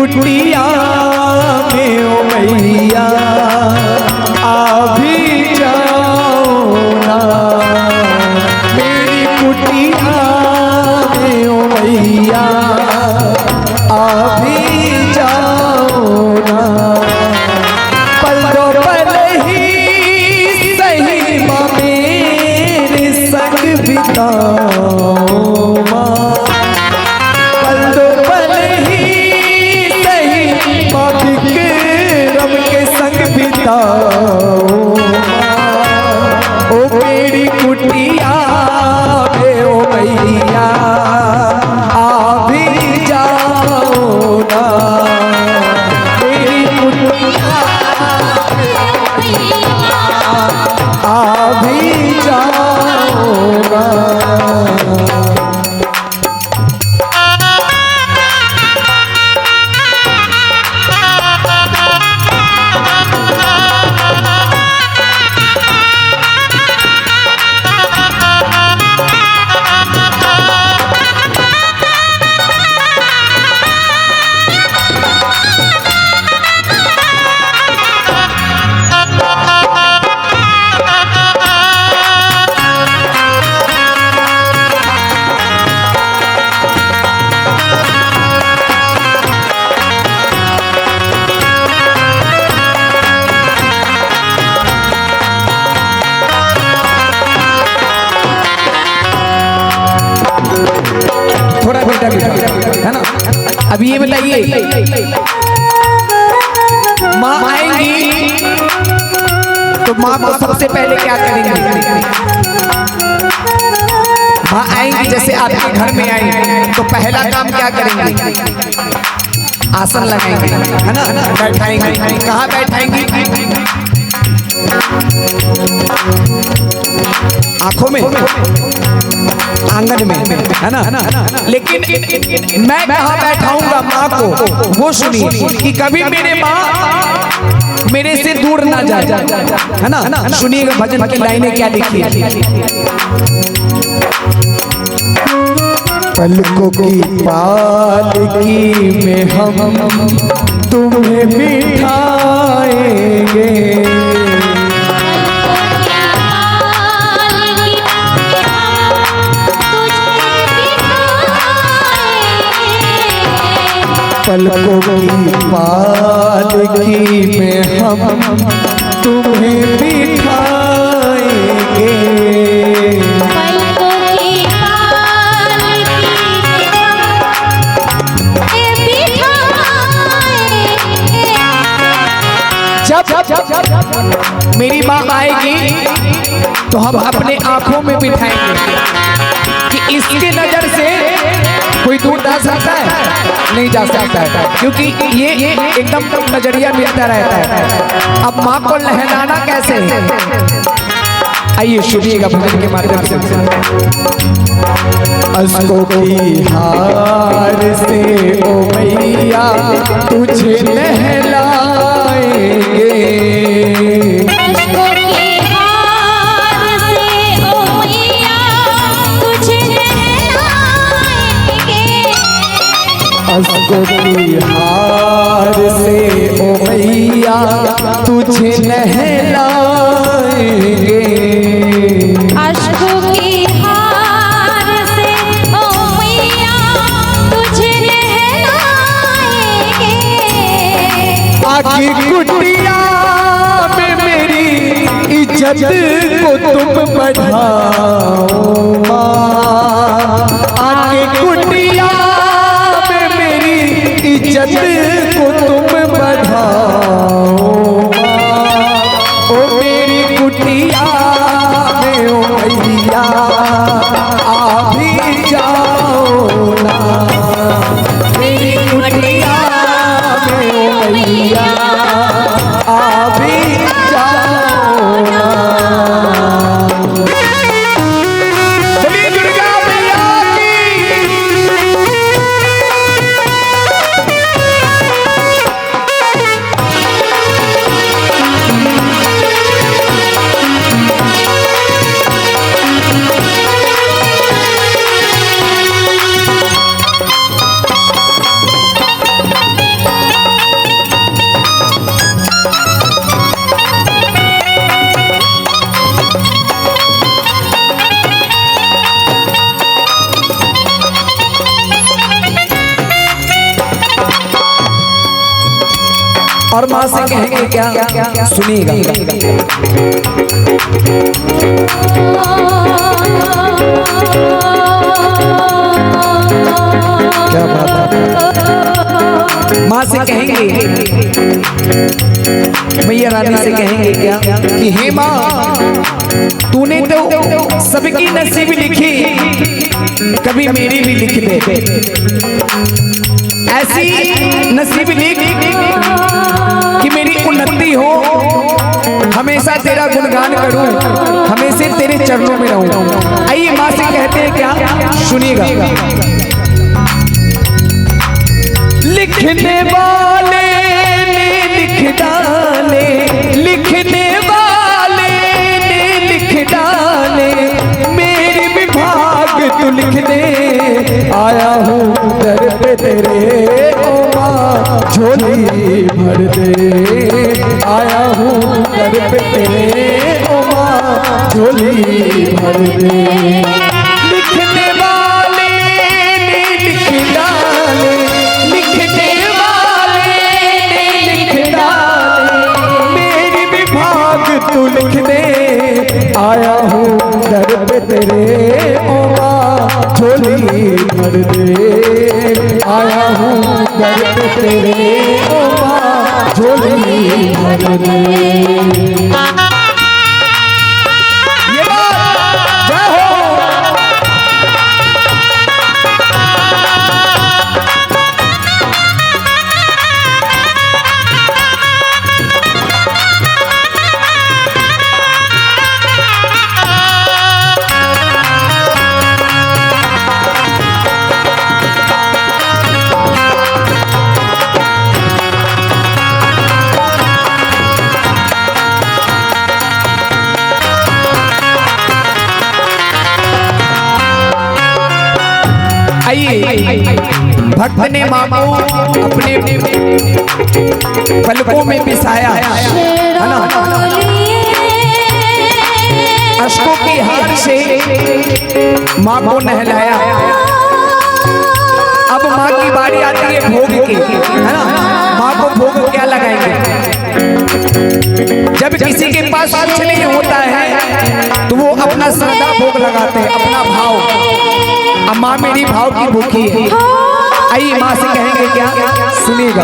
कुटिया में ओ मैया आ भी जाओ ना, मेरी कुटिया में ओ मैया आ भी जाओ ना। पल दो पल ही सही माँ मेरे संग बिताओ माँ, पल दो पल ही सही माँ विक्रम के संग बिताओ ओ मेरी कुटिया में ओ मैया आ भी जाओ ना, मेरी कुटिया आ भी जाओ ना। थोड़ा बेटा है ना। अब ये बताइए, माँ आएंगी तो माँ को सबसे पहले क्या करेंगे? माँ आएंगी जैसे आपके घर में आई तो पहला काम क्या करेंगे? आसन लगाएंगे है ना, बैठाएंगे। कहाँ बैठाएंगे? आंखों में, आंगन में है ना। लेकिन मैं कहाँ बैठाऊंगा माँ को वो सुनिए कि कभी मेरे माँ मेरे से दूर ना जाए है ना। सुनिएगा भजन की लाइनें क्या लिखी है। पलकों की पालकी में हम तुम्हें बिठाएंगे, पलकों की पालकी में हम तुम्हें बिठाएंगे, पलकों की पालकी में बिठाएंगे। जब मेरी माँ आएगी तो हम अपने आंखों में बिठाएंगे कि इसकी नजर से कोई दूर जा सकता है? नहीं जा सकता है, क्योंकि ये एकदम नजरिया मिलता रहता है। अब माँ को लहलाना कैसे है? आइए सुनिएगा भजन के माध्यम से। अश्कों की हार से ओ मैया तुझे नहलाएंगे, अश्कों की हार से ओ मैया तुझे नहलाएंगे, अश्कों की हार से ओ मैया तुझे नहलाएंगे। आखिर कुटिया में मेरी इज्जत को तुम बढ़ाओ माँ, आखिर कुटिया इज्जत को तुम बढ़ाओ ओ मेरी कुटिया में ओ मैया आ भी जाओ ना, मेरी कुटिया में ओ मैया आ भी जाओ ना। और माँ से कहेंगे क्या, सुनिएगा। क्या बात है। माँ से कहेंगे, मैया रानी से कहेंगे क्या कि हे माँ, तूने तो सबकी नसीब लिखी, कभी मेरी भी लिख दे। ऐसी नसीब लिख कि मेरी उन्नति हो, हमेशा तेरा गुणगान करूं, हमेशा तेरे चरणों में रहूं। आइए माँ से कहते हैं क्या, सुनिएगा। लिखने वाले ने लिख डाले, लिखने वाले ने लिख डाले, मेरे विभाग तू लिख दे। आया हूँ दर पे तेरे, ओ माँ झोली भर दे। आया हूँ दर पे तेरे, ओ माँ झोली भर दे। लिखने वाले ने लिख डाले, लिखने वाले ने लिख डाले, मेरी विभाग तू लिख दे। आया हूँ दर पे तेरे, ओ माँ झोली भर दे। आया हूँ दर पे तेरे, ओ माँ झोली भर दे। ये बात जय हो। भक्त ने माँ को अपने पलकों में बिसाया है ना, अश्कों की हार से माँ को नहलाया। अब माँ की बारी आती है भोग की, है ना। माँ को भोग क्या लगाएंगे? जब किसी के पास कुछ नहीं होता है तो वो अपना श्रद्धा भोग लगाते हैं, अपना भाव। अब माँ मेरी भाव की भूखी है। आइए माँ से कहेंगे क्या, सुनिएगा।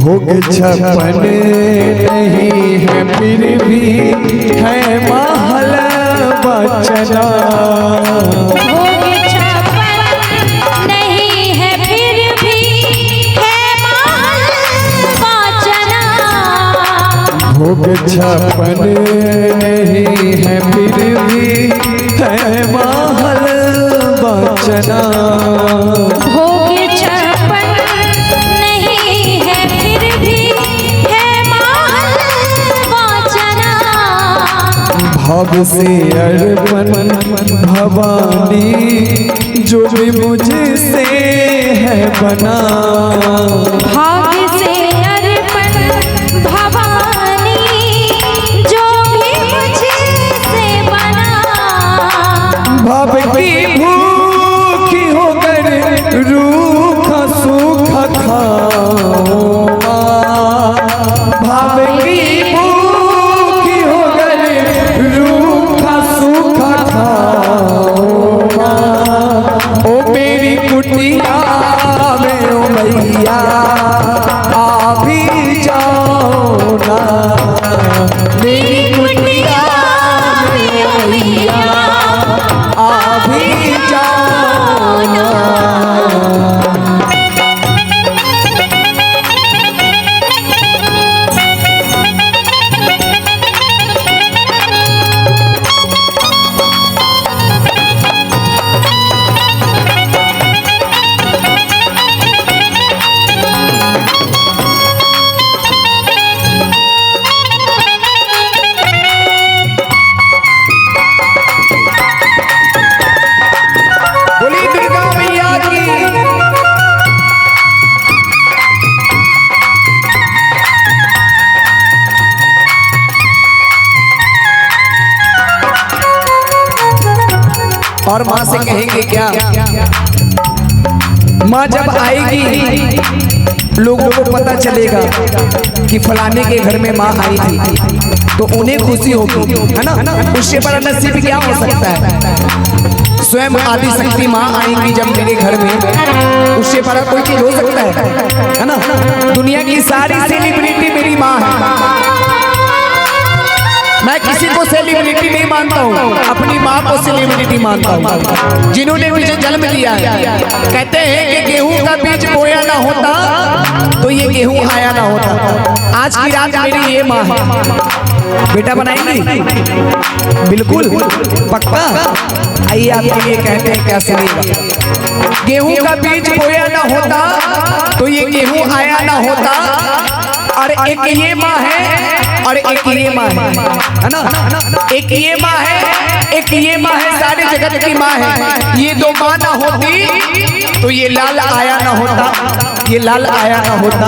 भोग छपन नहीं है फिर भी है महल बचना। भोग छपन नहीं है फिर भी है महल बचना। भोग छपन नहीं है फिर भी है महल बचना। भोग छपन नहीं है फिर भी है महल बचना। भाव से अर्पण भवानी जो भी मुझसे है बना। भाग से अर्पण भवानी जो भी मुझसे बना। भाव की भूखी होकर रूखा सूखा खाओ माँ। भाव की भूखी होकर रूखा सूखा खाओ माँ। ओ मेरी कुटिया में ओ मैया आ भी जाओ ना। मेरी कुटिया में ओ मैया आ भी जाओ ना। बोली दुर्गा मैया की। और माँ से कहेंगे क्या माँ जब आएगी लोगों को पता चलेगा कि फलाने के घर में माँ आई थी, तो उन्हें खुशी होगी, है ना। उससे बड़ा नसीब क्या हो सकता है। स्वयं आदि शक्ति माँ आएंगी जब मेरे घर में, उससे बड़ा कोई चीज हो सकता है ना। दुनिया की सारी सेलिब्रिटी मेरी माँ है। मैं किसी को सेलिब्रिटी नहीं मानता हूँ, अपनी माँ को सेलिब्रिटी मानता हूँ, जिन्होंने मुझे जन्म दिया है। कहते हैं कि गेहूं का बीज बोया ना होता तो ये गेहूं आया ना होता। आज की रात मेरी ये माँ है। बेटा बनाएंगी? बिल्कुल पक्का। आइए आपके लिए कहते हैं क्या सुनिएगा। गेहूं का बीज बोया ना होता तो ये गेहूं आया ना होता। और एक ये माँ है और एक ये माँ है ना। एक ये माँ है, एक ये माँ है, सारे जगत की माँ है। ये दो माँ ना होती तो ये लाल आया ना होता, ये लाल आया ना होता,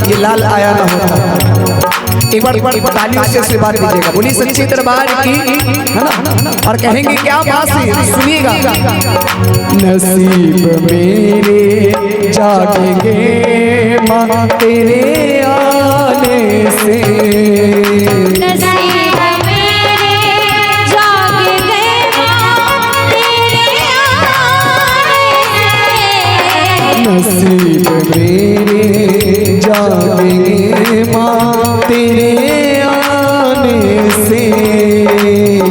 ये लाल आया ना होता। एक बार तालियों से आशीर्वाद दीजिएगा। बोली सच्चे दरबार की, है ना। और कहेंगे क्या बात है, सुनिएगा। नसीब मेरे जागेंगे माँ तेरे आने से, नसीब मेरे जाग गए माँ तेरे आने से, नसीब मेरे जागेंगे माँ तेरे आने से,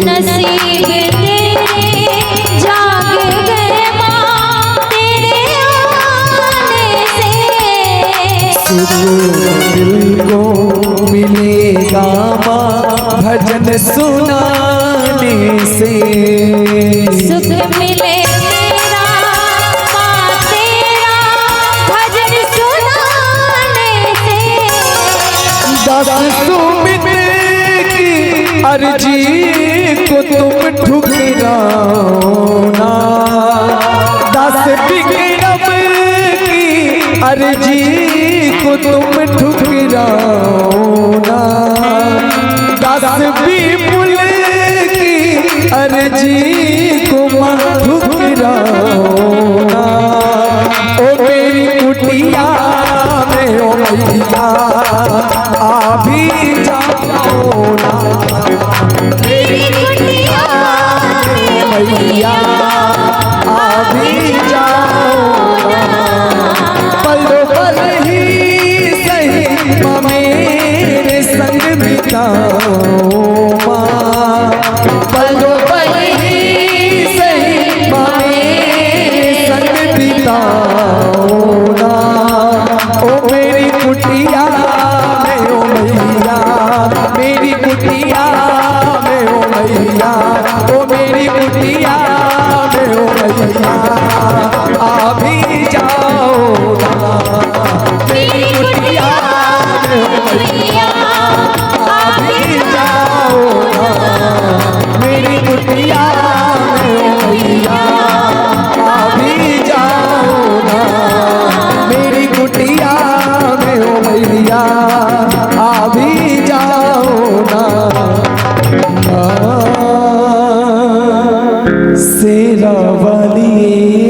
नसीब तेरे जाग गए माँ तेरे आने से। सुकून दिल को मिलेगा माँ भजन सुनाने से, सुख मिले तेरा माँ तेरा भजन सुनाने से। दस सुमित की अर्जी को तुम ठुकराओ ना, दस विक्रम की अर्जी को तुम ठुकराओ ना, दस विपुल की अर्जी को मत ठुकराओ ना। ओ मेरी कुटिया में ओ मैया आ भी जाओ ना, मेरी कुटिया में मैया आ भी जाओ ना। पल पल ही सही माँ मेरे संग बिताओ माँ, पल पल ही सही माँ मेरे संग बिताओ ना। ओ मेरी कुटिया में ओ मैया, मेरी कुटिया में ओ मैया, ओ मेरी कुटिया में ओ मैया आ भी जाओ ना, मेरी कुटिया में ओ मैया आ भी जाओ ना, मेरी कुटिया में ओ मैया आ भी जाओ ना, मेरी कुटिया में ओ मैया आ भी जाओ ना। शेरा वाली